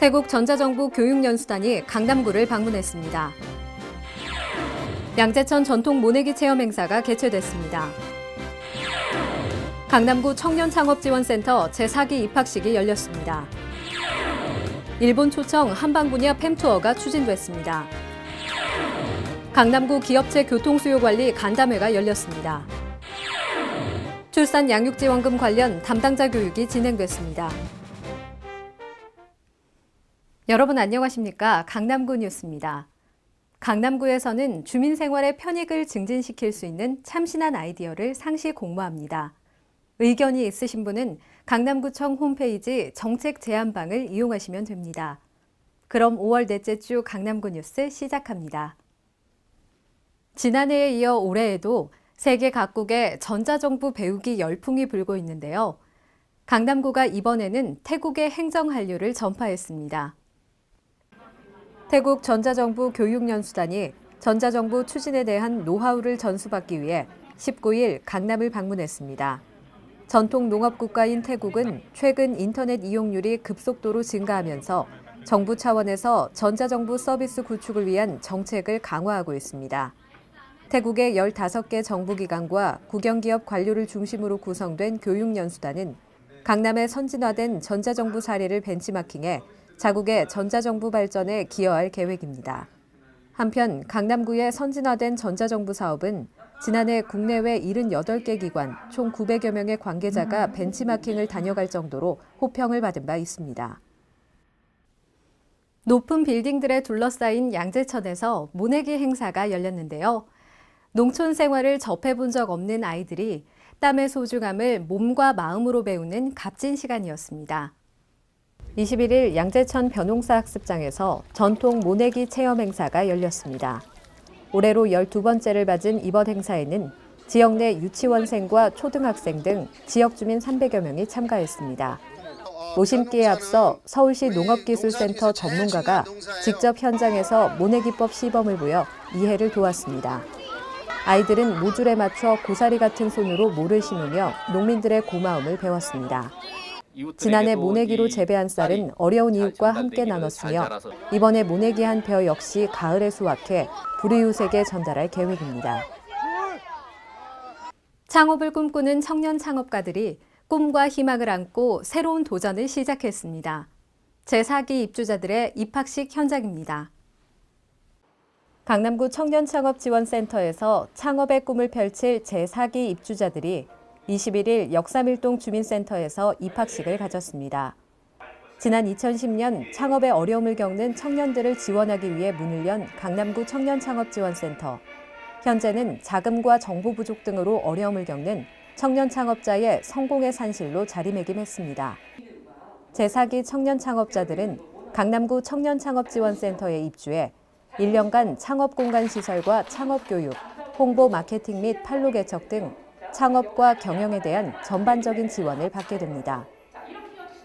태국 전자정부 교육연수단이 강남구를 방문했습니다. 양재천 전통 모내기 체험 행사가 개최됐습니다. 강남구 청년창업지원센터 제4기 입학식이 열렸습니다. 일본 초청 한방 분야 팸투어가 추진됐습니다. 강남구 기업체 교통수요관리 간담회가 열렸습니다. 출산 양육지원금 관련 담당자 교육이 진행됐습니다. 여러분 안녕하십니까? 강남구 뉴스입니다. 강남구에서는 주민 생활의 편익을 증진시킬 수 있는 참신한 아이디어를 상시 공모합니다. 의견이 있으신 분은 강남구청 홈페이지 정책 제안방을 이용하시면 됩니다. 그럼 5월 넷째 주 강남구 뉴스 시작합니다. 지난해에 이어 올해에도 세계 각국에 전자정부 배우기 열풍이 불고 있는데요. 강남구가 이번에는 태국의 행정 한류를 전파했습니다. 태국 전자정부 교육연수단이 전자정부 추진에 대한 노하우를 전수받기 위해 19일 강남을 방문했습니다. 전통 농업국가인 태국은 최근 인터넷 이용률이 급속도로 증가하면서 정부 차원에서 전자정부 서비스 구축을 위한 정책을 강화하고 있습니다. 태국의 15개 정부기관과 국영기업 관료를 중심으로 구성된 교육연수단은 강남의 선진화된 전자정부 사례를 벤치마킹해 자국의 전자정부 발전에 기여할 계획입니다. 한편 강남구의 선진화된 전자정부 사업은 지난해 국내외 78개 기관 총 900여 명의 관계자가 벤치마킹을 다녀갈 정도로 호평을 받은 바 있습니다. 높은 빌딩들에 둘러싸인 양재천에서 모내기 행사가 열렸는데요. 농촌 생활을 접해본 적 없는 아이들이 땀의 소중함을 몸과 마음으로 배우는 값진 시간이었습니다. 21일 양재천 벼농사 학습장에서 전통 모내기 체험 행사가 열렸습니다. 올해로 12번째를 맞은 이번 행사에는 지역 내 유치원생과 초등학생 등 지역 주민 300여 명이 참가했습니다. 모심기에 앞서 서울시 농업기술센터 전문가가 직접 현장에서 모내기법 시범을 보여 이해를 도왔습니다. 아이들은 모줄에 맞춰 고사리 같은 손으로 모를 심으며 농민들의 고마움을 배웠습니다. 지난해 모내기로 재배한 쌀은 어려운 이웃과 함께 나눴으며 이번에 모내기 한 벼 역시 가을에 수확해 불이웃에게 전달할 계획입니다. 창업을 꿈꾸는 청년 창업가들이 꿈과 희망을 안고 새로운 도전을 시작했습니다. 제4기 입주자들의 입학식 현장입니다. 강남구 청년창업지원센터에서 창업의 꿈을 펼칠 제4기 입주자들이 21일 역삼일동 주민센터에서 입학식을 가졌습니다. 지난 2010년 창업에 어려움을 겪는 청년들을 지원하기 위해 문을 연 강남구 청년창업지원센터. 현재는 자금과 정보 부족 등으로 어려움을 겪는 청년 창업자의 성공의 산실로 자리매김했습니다. 제4기 청년 창업자들은 강남구 청년창업지원센터에 입주해 1년간 창업공간 시설과 창업교육, 홍보 마케팅 및 판로 개척 등 창업과 경영에 대한 전반적인 지원을 받게 됩니다.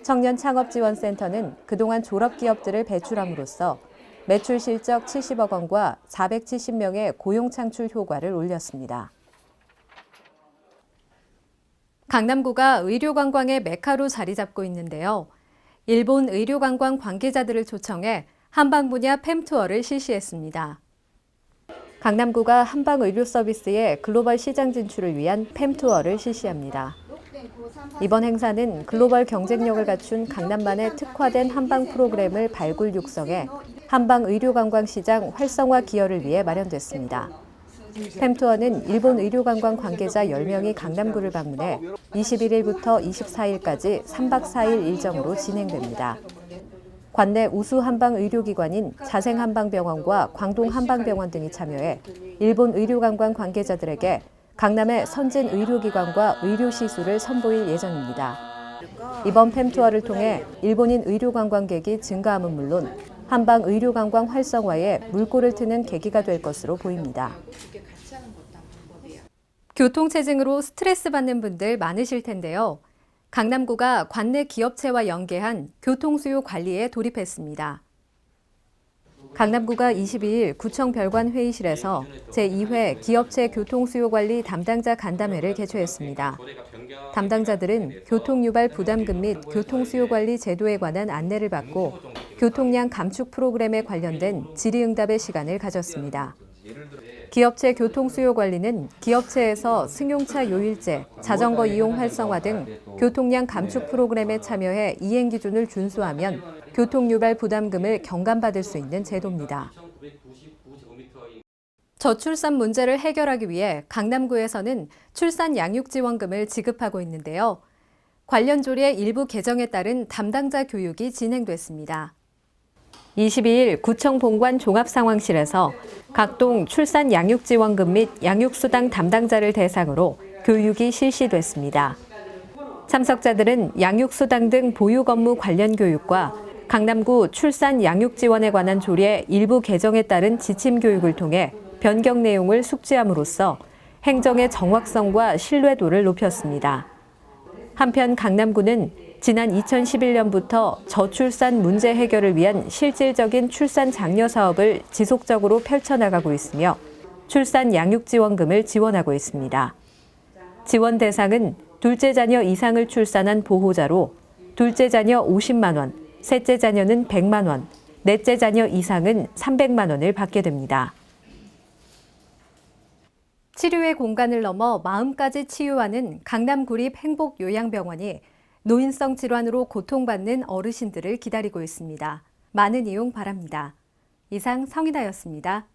청년창업지원센터는 그동안 졸업기업들을 배출함으로써 매출 실적 70억 원과 470명의 고용창출 효과를 올렸습니다. 강남구가 의료관광의 메카로 자리 잡고 있는데요. 일본 의료관광 관계자들을 초청해 한방 분야 팸투어를 실시했습니다. 강남구가 한방 의료 서비스의 글로벌 시장 진출을 위한 팸투어를 실시합니다. 이번 행사는 글로벌 경쟁력을 갖춘 강남만의 특화된 한방 프로그램을 발굴 육성해 한방 의료관광 시장 활성화 기여를 위해 마련됐습니다. 팸투어는 일본 의료관광 관계자 10명이 강남구를 방문해 21일부터 24일까지 3박 4일 일정으로 진행됩니다. 관내 우수 한방 의료기관인 자생한방병원과 광동한방병원 등이 참여해 일본 의료관광 관계자들에게 강남의 선진 의료기관과 의료시술을 선보일 예정입니다. 이번 팸투어를 통해 일본인 의료관광객이 증가함은 물론 한방 의료관광 활성화에 물꼬를 트는 계기가 될 것으로 보입니다. 교통체증으로 스트레스 받는 분들 많으실 텐데요. 강남구가 관내 기업체와 연계한 교통수요 관리에 돌입했습니다. 강남구가 22일 구청 별관 회의실에서 제2회 기업체 교통수요관리 담당자 간담회를 개최했습니다. 담당자들은 교통유발 부담금 및 교통수요관리 제도에 관한 안내를 받고 교통량 감축 프로그램에 관련된 질의응답의 시간을 가졌습니다. 기업체 교통수요관리는 기업체에서 승용차 요일제, 자전거 이용 활성화 등 교통량 감축 프로그램에 참여해 이행 기준을 준수하면 교통유발 부담금을 경감받을 수 있는 제도입니다. 저출산 문제를 해결하기 위해 강남구에서는 출산 양육지원금을 지급하고 있는데요. 관련 조례 일부 개정에 따른 담당자 교육이 진행됐습니다. 22일 구청 본관 종합상황실에서 각동 출산 양육지원금 및 양육수당 담당자를 대상으로 교육이 실시됐습니다. 참석자들은 양육수당 등 보육 업무 관련 교육과 강남구 출산 양육지원에 관한 조례 일부 개정에 따른 지침 교육을 통해 변경 내용을 숙지함으로써 행정의 정확성과 신뢰도를 높였습니다. 한편 강남구는 지난 2011년부터 저출산 문제 해결을 위한 실질적인 출산 장려 사업을 지속적으로 펼쳐나가고 있으며 출산 양육지원금을 지원하고 있습니다. 지원 대상은 둘째 자녀 이상을 출산한 보호자로 둘째 자녀 50만 원, 셋째 자녀는 100만 원, 넷째 자녀 이상은 300만 원을 받게 됩니다. 치료의 공간을 넘어 마음까지 치유하는 강남구립 행복요양병원이 노인성 질환으로 고통받는 어르신들을 기다리고 있습니다. 많은 이용 바랍니다. 이상 성인아였습니다.